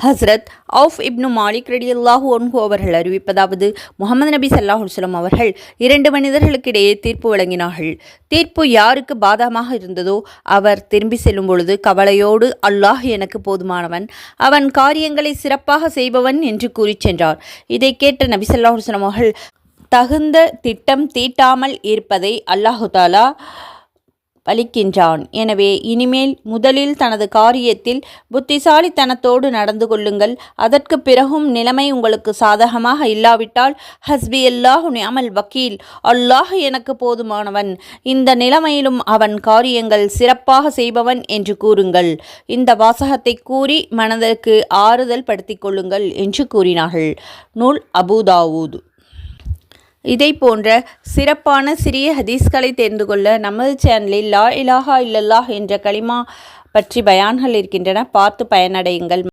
Hazrat Auf இப்னு மாலிக் ரலியல்லாஹு அன்ஹு அவர்கள் அறிவிப்பதாவது, முஹம்மது நபி ஸல்லல்லாஹு அலைஹி வஸல்லம் அவர்கள் 2 மனிதர்களுக்கிடையே தீர்ப்பு வழங்கினார்கள். தீர்ப்பு யாருக்கு பாதகமாக இருந்ததோ அவர் திரும்பி செல்லும் பொழுது கவலையோடு, அல்லாஹ் எனக்கு போதுமானவன், அவன் காரியங்களை சிறப்பாக செய்பவன் என்று கூறிச் சென்றார். இதை கேட்ட நபி ஸல்லல்லாஹு அலைஹி வஸல்லம் அவர்கள், தகுந்த திட்டம் தீட்டாமல் இருப்பதை அல்லாஹு தஆலா பலிக்கின்றான். எனவே இனிமேல் முதலில் தனது காரியத்தில் புத்திசாலித்தனத்தோடு நடந்து கொள்ளுங்கள். அதற்கு பிறகும் நிலைமை உங்களுக்கு சாதகமாக இல்லாவிட்டால், ஹஸ்பி அல்லாஹு நிஅமல் வக்கீல், அல்லாஹ் எனக்கு போதுமானவன், இந்த நிலைமையிலும் அவன் காரியங்கள் சிறப்பாக செய்பவன் என்று கூறுங்கள். இந்த வாசகத்தை கூறி மனதிற்கு ஆறுதல் படுத்திக் கொள்ளுங்கள் என்று கூறினார்கள். நூல் அபூ தாவூத். இதை போன்ற சிறப்பான சிறிய ஹதீஸ்களை தெரிந்து கொள்ள நமது சேனலில் லா இலாஹா இல்லல்லாஹ் என்ற கலிமா பற்றி பயான்கள் இருக்கின்றன. பார்த்து பயனடையுங்கள்.